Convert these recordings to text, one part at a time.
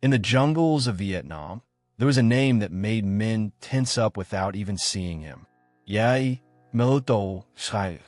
In the jungles of Vietnam, there was a name that made men tense up without even seeing him. Yai Milito Shriver.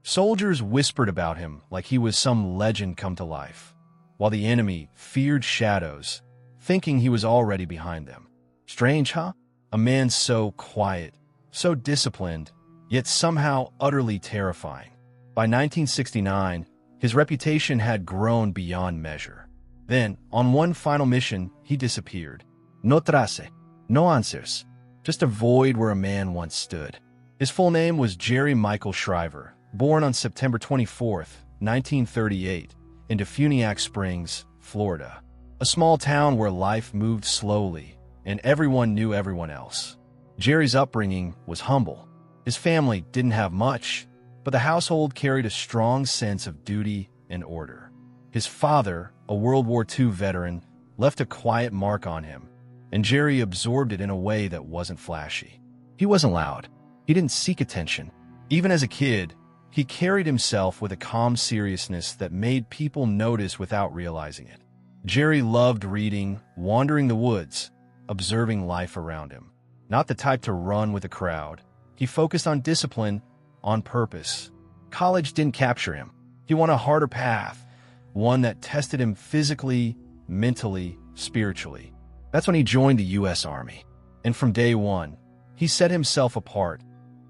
Soldiers whispered about him like he was some legend come to life, while the enemy feared shadows, thinking he was already behind them. Strange, huh? A man so quiet, so disciplined, yet somehow utterly terrifying. By 1969, his reputation had grown beyond measure. Then, on one final mission, he disappeared. No trace, no answers, just a void where a man once stood. His full name was Jerry Michael Shriver, born on September 24, 1938, in Defuniak Springs, Florida, a small town where life moved slowly and everyone knew everyone else. Jerry's upbringing was humble. His family didn't have much, but the household carried a strong sense of duty and order. His father, a World War II veteran, left a quiet mark on him, and Jerry absorbed it in a way that wasn't flashy. He wasn't loud. He didn't seek attention. Even as a kid, he carried himself with a calm seriousness that made people notice without realizing it. Jerry loved reading, wandering the woods, observing life around him. Not the type to run with a crowd. He focused on discipline, on purpose. College didn't capture him. He wanted a harder path, one that tested him physically, mentally, spiritually. That's when he joined the U.S. Army. And from day one, he set himself apart,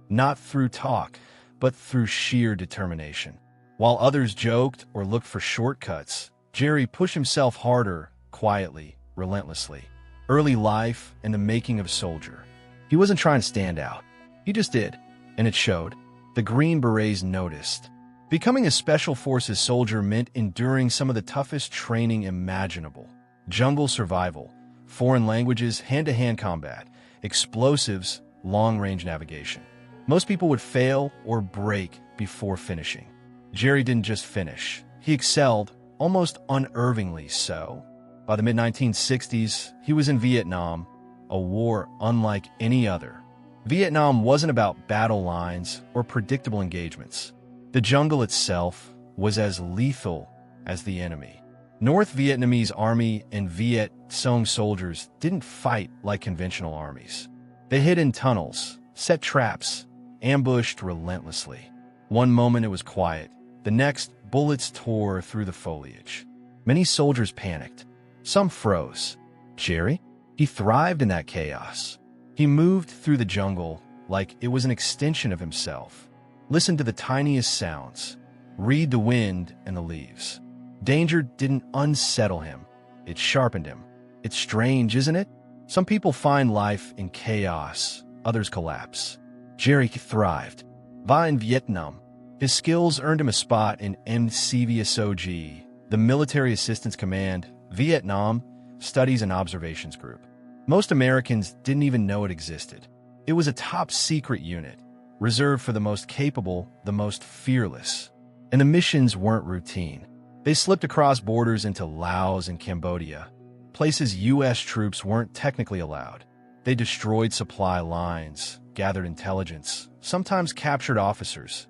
not through talk, but through sheer determination. While others joked or looked for shortcuts, Jerry pushed himself harder, quietly, relentlessly. Early life and the making of a soldier. He wasn't trying to stand out. He just did, and it showed. The Green Berets noticed. Becoming a Special Forces soldier meant enduring some of the toughest training imaginable. Jungle survival, foreign languages, hand-to-hand combat, explosives, long-range navigation. Most people would fail or break before finishing. Jerry didn't just finish. He excelled, almost unervingly so. By the mid-1960s, he was in Vietnam, a war unlike any other. Vietnam wasn't about battle lines or predictable engagements. The jungle itself was as lethal as the enemy. North Vietnamese army and Viet Cong soldiers didn't fight like conventional armies. They hid in tunnels, set traps, ambushed relentlessly. One moment it was quiet, the next bullets tore through the foliage. Many soldiers panicked. Some froze. Jerry? He thrived in that chaos. He moved through the jungle like it was an extension of himself. Listened to the tiniest sounds. Read the wind and the leaves. Danger didn't unsettle him. It sharpened him. It's strange, isn't it? Some people find life in chaos. Others collapse. Jerry thrived. In Vietnam, his skills earned him a spot in MCVSOG, the Military Assistance Command, Vietnam Studies and Observations Group. Most Americans didn't even know it existed. It was a top-secret unit, reserved for the most capable, the most fearless. And the missions weren't routine. They slipped across borders into Laos and Cambodia, places U.S. troops weren't technically allowed. They destroyed supply lines, gathered intelligence, sometimes captured officers,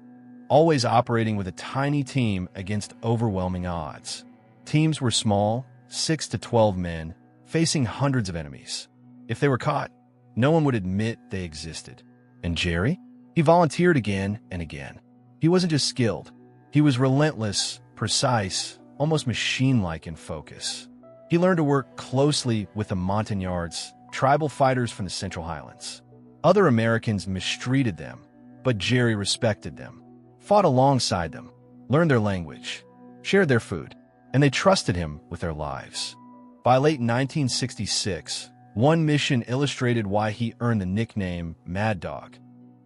always operating with a tiny team against overwhelming odds. Teams were small, 6 to 12 men, facing hundreds of enemies. If they were caught, no one would admit they existed. And Jerry? He volunteered again and again. He wasn't just skilled. He was relentless, precise, almost machine-like in focus. He learned to work closely with the Montagnards, tribal fighters from the Central Highlands. Other Americans mistreated them, but Jerry respected them, fought alongside them, learned their language, shared their food, and they trusted him with their lives. By late 1966, one mission illustrated why he earned the nickname Mad Dog.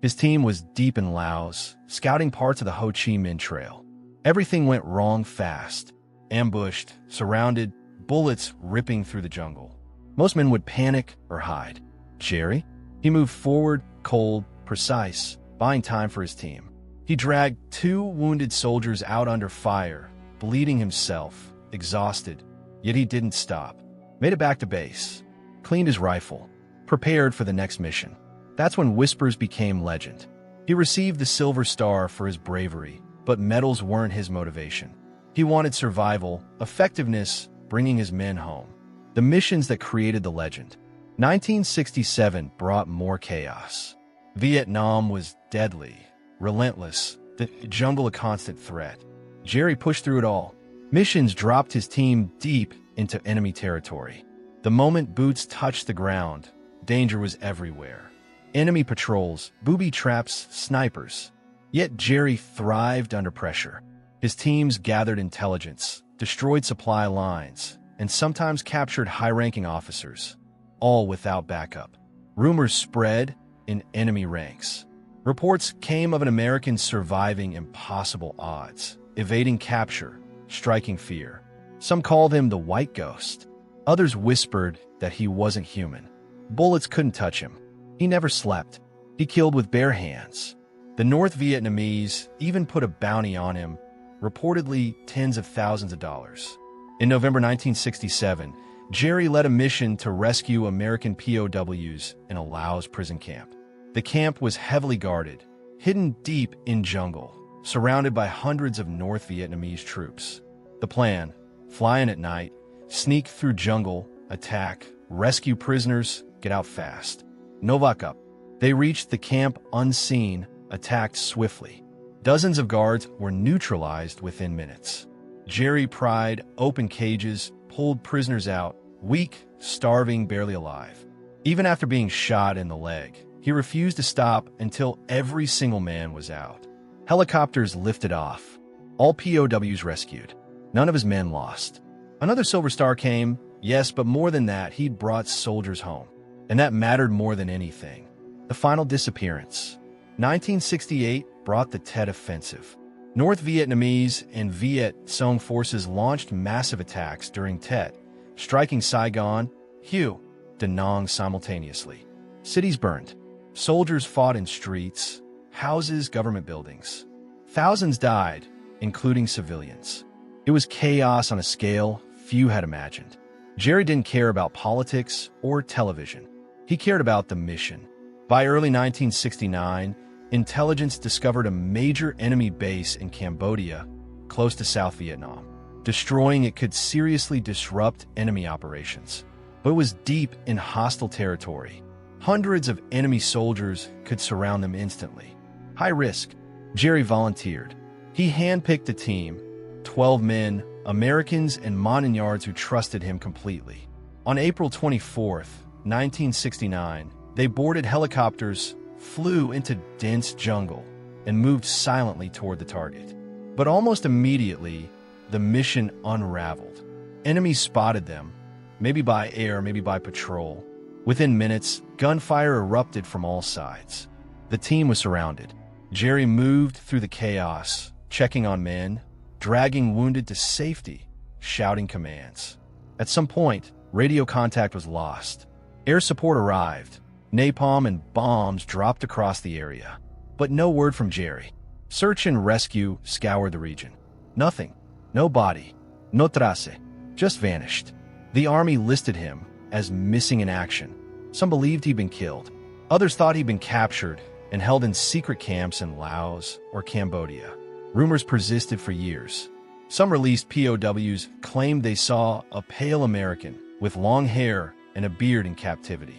His team was deep in Laos, scouting parts of the Ho Chi Minh Trail. Everything went wrong fast. Ambushed, surrounded, bullets ripping through the jungle. Most men would panic or hide. Jerry? He moved forward, cold, precise, buying time for his team. He dragged 2 wounded soldiers out under fire, bleeding himself, exhausted. Yet he didn't stop. Made it back to base. Cleaned his rifle. Prepared for the next mission. That's when whispers became legend. He received the Silver Star for his bravery, but medals weren't his motivation. He wanted survival, effectiveness, bringing his men home. the missions that created the legend. 1967 brought more chaos. Vietnam was deadly, relentless, the jungle a constant threat. Jerry pushed through it all. Missions dropped his team deep into enemy territory. The moment boots touched the ground, danger was everywhere. Enemy patrols, booby traps, snipers. Yet Jerry thrived under pressure. His teams gathered intelligence, destroyed supply lines, and sometimes captured high-ranking officers, all without backup. Rumors spread in enemy ranks. Reports came of an American surviving impossible odds, evading capture, striking fear. Some called him the White Ghost. Others whispered that he wasn't human. Bullets couldn't touch him. He never slept. He killed with bare hands. The North Vietnamese even put a bounty on him, reportedly tens of thousands of dollars. In November 1967, Jerry led a mission to rescue American POWs in a Laos prison camp. The camp was heavily guarded, hidden deep in jungle, surrounded by hundreds of North Vietnamese troops. The plan: fly in at night, sneak through jungle, attack, rescue prisoners, get out fast. No backup. They reached the camp unseen, attacked swiftly. Dozens of guards were neutralized within minutes. Jerry pried open cages, pulled prisoners out, weak, starving, barely alive. Even after being shot in the leg, he refused to stop until every single man was out. Helicopters lifted off. All POWs rescued. None of his men lost. Another Silver Star came, yes, but more than that, he'd brought soldiers home. And that mattered more than anything. The final disappearance. 1968 brought the Tet Offensive. North Vietnamese and Viet Cong forces launched massive attacks during Tet, striking Saigon, Hue, Da Nang simultaneously. Cities burned. Soldiers fought in streets, houses, government buildings. Thousands died, including civilians. It was chaos on a scale few had imagined. Jerry didn't care about politics or television. He cared about the mission. By early 1969, intelligence discovered a major enemy base in Cambodia, close to South Vietnam. Destroying it could seriously disrupt enemy operations. But it was deep in hostile territory. Hundreds of enemy soldiers could surround them instantly. High risk. Jerry volunteered. He handpicked a team, 12 men, Americans and Montagnards who trusted him completely. On April 24, 1969, they boarded helicopters, flew into dense jungle, and moved silently toward the target. But almost immediately, the mission unraveled. Enemies spotted them, maybe by air, maybe by patrol. Within minutes, gunfire erupted from all sides. The team was surrounded. Jerry moved through the chaos, checking on men, dragging wounded to safety, shouting commands. At some point, radio contact was lost. Air support arrived. Napalm and bombs dropped across the area. But no word from Jerry. Search and rescue scoured the region. Nothing. No body. No trace. Just vanished. The army listed him as missing in action. Some believed he'd been killed. Others thought he'd been captured and held in secret camps in Laos or Cambodia. Rumors persisted for years. Some released POWs claimed they saw a pale American with long hair and a beard in captivity.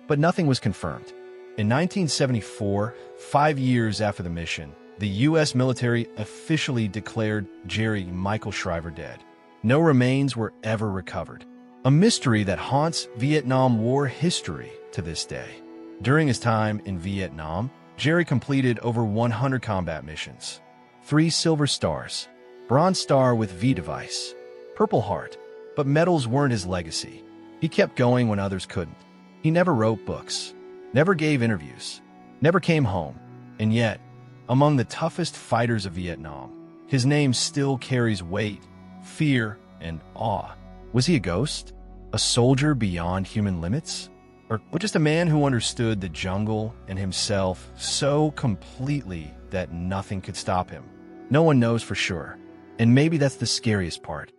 But nothing was confirmed. In 1974, 5 years after the mission, the U.S. military officially declared Jerry Michael Shriver dead. No remains were ever recovered. A mystery that haunts Vietnam War history to this day. During his time in Vietnam, Jerry completed over 100 combat missions. 3 Silver Stars, Bronze Star with V device, Purple Heart. But medals weren't his legacy. He kept going when others couldn't. He never wrote books, never gave interviews, never came home. And yet, among the toughest fighters of Vietnam, his name still carries weight, fear, and awe. Was he a ghost? A soldier beyond human limits? Or just a man who understood the jungle and himself so completely that nothing could stop him? No one knows for sure. And maybe that's the scariest part.